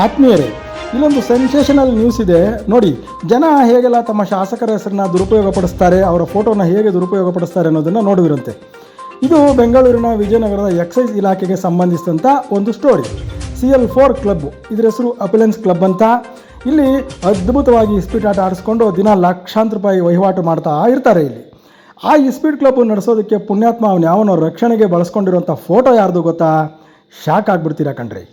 ಆತ್ಮೀಯರೇ, ಇಲ್ಲೊಂದು sensational news ಇದೆ ನೋಡಿ. ಜನ ಹೇಗೆಲ್ಲ ತಮ್ಮ ಶಾಸಕರ ಹೆಸರನ್ನ ದುರುಪಯೋಗಪಡಿಸ್ತಾರೆ, ಅವರ ಫೋಟೋನ ಹೇಗೆ ದುರುಪಯೋಗಪಡಿಸ್ತಾರೆ ಅನ್ನೋದನ್ನು ನೋಡುವಿರಂತೆ. ಇದು ಬೆಂಗಳೂರಿನ ವಿಜಯನಗರದ ಎಕ್ಸೈಸ್ ಇಲಾಖೆಗೆ ಸಂಬಂಧಿಸಿದಂಥ ಒಂದು ಸ್ಟೋರಿ. CL4 ಕ್ಲಬ್, ಇದರ ಹೆಸರು ಅಪಿಲೆನ್ಸ್ ಕ್ಲಬ್ ಅಂತ. ಇಲ್ಲಿ ಅದ್ಭುತವಾಗಿ ಇಸ್ಪೀಟ್ ಆಟ ಆಡಿಸ್ಕೊಂಡು ದಿನ ಲಕ್ಷಾಂತರ ರೂಪಾಯಿ ವಹಿವಾಟು ಮಾಡ್ತಾ ಇರ್ತಾರೆ. ಇಲ್ಲಿ ಆ ಇಸ್ಪೀಟ್ ಕ್ಲಬ್ ನಡೆಸೋದಕ್ಕೆ ಪುಣ್ಯಾತ್ಮ ಅವನ ರಕ್ಷಣೆಗೆ ಬಳಸ್ಕೊಂಡಿರುವಂಥ ಫೋಟೋ ಯಾರ್ದು ಗೊತ್ತಾ? ಶಾಕ್ ಆಗಿಬಿಡ್ತೀರಾ ಕಣ್ರಿ.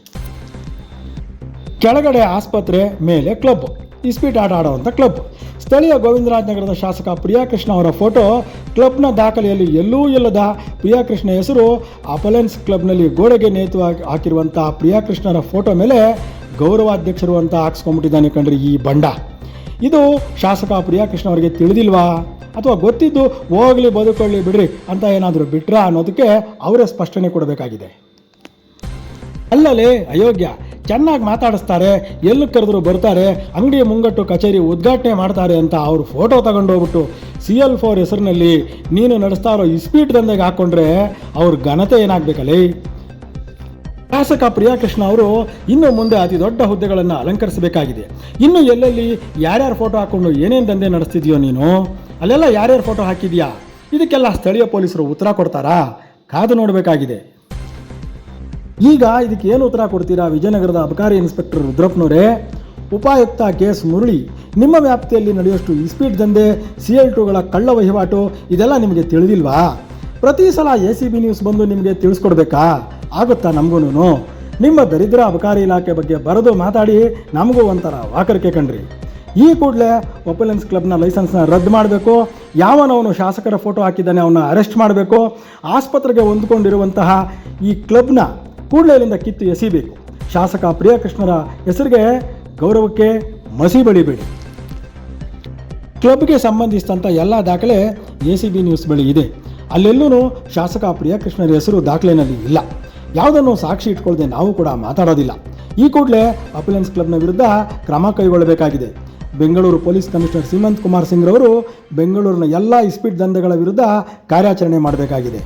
ಕೆಳಗಡೆ ಆಸ್ಪತ್ರೆ, ಮೇಲೆ ಕ್ಲಬ್, ಇಸ್ಪೀಟ್ ಆಟ ಆಡುವಂಥ ಕ್ಲಬ್. ಸ್ಥಳೀಯ ಗೋವಿಂದರಾಜನಗರದ ಶಾಸಕ ಪ್ರಿಯಾಕೃಷ್ಣ ಅವರ ಫೋಟೋ ಕ್ಲಬ್ನ ದಾಖಲೆಯಲ್ಲಿ ಎಲ್ಲೂ ಇಲ್ಲದ ಪ್ರಿಯಾಕೃಷ್ಣ ಹೆಸರು ಅಪಲೆನ್ಸ್ ಕ್ಲಬ್ನಲ್ಲಿ ಗೋಡೆಗೆ ನೇತುವಾಗಿ ಹಾಕಿರುವಂಥ ಪ್ರಿಯಾಕೃಷ್ಣರ ಫೋಟೋ ಮೇಲೆ ಗೌರವಾಧ್ಯಕ್ಷರು ಅಂತ ಹಾಕ್ಸ್ಕೊಂಡ್ಬಿಟ್ಟಿದ್ದಾನೆ ಕಣ್ರಿ ಈ ಬಂಡ. ಇದು ಶಾಸಕ ಪ್ರಿಯಾಕೃಷ್ಣ ಅವರಿಗೆ ತಿಳಿದಿಲ್ವಾ, ಅಥವಾ ಗೊತ್ತಿದ್ದು ಹೋಗಲಿ ಬದುಕೊಳ್ಳಿ ಬಿಡ್ರಿ ಅಂತ ಏನಾದರೂ ಬಿಟ್ರಾ ಅನ್ನೋದಕ್ಕೆ ಅವರೇ ಸ್ಪಷ್ಟನೆ ಕೊಡಬೇಕಾಗಿದೆ. ಅಲ್ಲಲೇ ಅಯೋಗ್ಯ, ಚೆನ್ನಾಗಿ ಮಾತಾಡಿಸ್ತಾರೆ, ಎಲ್ಲಿ ಕರೆದ್ರು ಬರ್ತಾರೆ, ಅಂಗಡಿಯ ಮುಂಗಟ್ಟು ಕಚೇರಿ ಉದ್ಘಾಟನೆ ಮಾಡ್ತಾರೆ ಅಂತ ಅವ್ರ ಫೋಟೋ ತಗೊಂಡು ಹೋಗ್ಬಿಟ್ಟು CL4 ಹೆಸರಿನಲ್ಲಿ ನೀನು ನಡೆಸ್ತಾ ಇರೋ ಇಸ್ಪೀಟ್ ದಂಧೆಗೆ ಹಾಕ್ಕೊಂಡ್ರೆ ಅವ್ರ ಘನತೆ ಏನಾಗಬೇಕಲ್ಲೇ? ಶಾಸಕ ಪ್ರಿಯಾಕೃಷ್ಣ ಅವರು ಇನ್ನು ಮುಂದೆ ಅತಿ ದೊಡ್ಡ ಹುದ್ದೆಗಳನ್ನು ಅಲಂಕರಿಸಬೇಕಾಗಿದೆ. ಇನ್ನು ಎಲ್ಲೆಲ್ಲಿ ಯಾರ್ಯಾರ ಫೋಟೋ ಹಾಕ್ಕೊಂಡು ಏನೇನು ದಂಧೆ ನಡೆಸ್ತಿದ್ಯೋ ನೀನು, ಅಲ್ಲೆಲ್ಲ ಯಾರ್ಯಾರ ಫೋಟೋ ಹಾಕಿದ್ಯಾ, ಇದಕ್ಕೆಲ್ಲ ಸ್ಥಳೀಯ ಪೊಲೀಸರು ಉತ್ತರ ಕೊಡ್ತಾರಾ? ಕಾದು ನೋಡಬೇಕಾಗಿದೆ. ಈಗ ಇದಕ್ಕೆ ಏನು ಉತ್ತರ ಕೊಡ್ತೀರಾ ವಿಜಯನಗರದ ಅಬಕಾರಿ ಇನ್ಸ್ಪೆಕ್ಟರ್ ರುದ್ರಪ್ಪನವರೇ? ಉಪಾಯುಕ್ತ KS ಮುರಳಿ, ನಿಮ್ಮ ವ್ಯಾಪ್ತಿಯಲ್ಲಿ ನಡೆಯುವಷ್ಟು ಇಸ್ಪೀಟ್ ದಂಧೆ, CL2ಗಳ ಕಳ್ಳ ವಹಿವಾಟು ಇದೆಲ್ಲ ನಿಮಗೆ ತಿಳಿದಿಲ್ವಾ? ಪ್ರತಿ ಸಲ ACB ನ್ಯೂಸ್ ಬಂದು ನಿಮಗೆ ತಿಳಿಸ್ಕೊಡ್ಬೇಕಾ? ಆಗುತ್ತಾ ನಮಗೂ? ನಿಮ್ಮ ದರಿದ್ರ ಅಬಕಾರಿ ಇಲಾಖೆ ಬಗ್ಗೆ ಬರೆದು ಮಾತಾಡಿ ನಮಗೂ ಒಂಥರ ವಾಕರಿಕೆ ಕಣ್ರಿ. ಈ ಕೂಡಲೇ ಅಪಲೆನ್ಸ್ ಕ್ಲಬ್ನ ಲೈಸೆನ್ಸ್ನ ರದ್ದು ಮಾಡಬೇಕು. ಯಾವನವನು ಶಾಸಕರ ಫೋಟೋ ಹಾಕಿದ್ದಾನೆ ಅವನ್ನ ಅರೆಸ್ಟ್ ಮಾಡಬೇಕು. ಆಸ್ಪತ್ರೆಗೆ ಹೊಂದ್ಕೊಂಡಿರುವಂತಹ ಈ ಕ್ಲಬ್ನ ಕೂಡಲೇ ಇಲ್ಲಿಂದ ಕಿತ್ತು ಎಸಿಬೇಕು. ಶಾಸಕ ಪ್ರಿಯಾಕೃಷ್ಣರ ಹೆಸರಿಗೆ, ಗೌರವಕ್ಕೆ ಮಸಿ ಬಳಿಬೇಡಿ. ಕ್ಲಬ್ಗೆ ಸಂಬಂಧಿಸಿದಂಥ ಎಲ್ಲ ದಾಖಲೆ ACB ನ್ಯೂಸ್ ಬಳಿ ಇದೆ. ಅಲ್ಲೆಲ್ಲೂ ಶಾಸಕ ಪ್ರಿಯಾಕೃಷ್ಣರ ಹೆಸರು ದಾಖಲೆಯಲ್ಲಿ ಇಲ್ಲ. ಯಾವುದನ್ನು ಸಾಕ್ಷಿ ಇಟ್ಕೊಳ್ಳದೆ ನಾವು ಕೂಡ ಮಾತಾಡೋದಿಲ್ಲ. ಈ ಕೂಡಲೇ ಅಪಲೆನ್ಸ್ ಕ್ಲಬ್ನ ವಿರುದ್ಧ ಕ್ರಮ ಕೈಗೊಳ್ಳಬೇಕಾಗಿದೆ. ಬೆಂಗಳೂರು ಪೊಲೀಸ್ ಕಮಿಷನರ್ ಸೀಮಂತ್ ಕುಮಾರ್ ಸಿಂಗ್ ರವರು ಬೆಂಗಳೂರಿನ ಎಲ್ಲ ಇಸ್ಪೀಟ್ ದಂಧೆಗಳ ವಿರುದ್ಧ ಕಾರ್ಯಾಚರಣೆ ಮಾಡಬೇಕಾಗಿದೆ.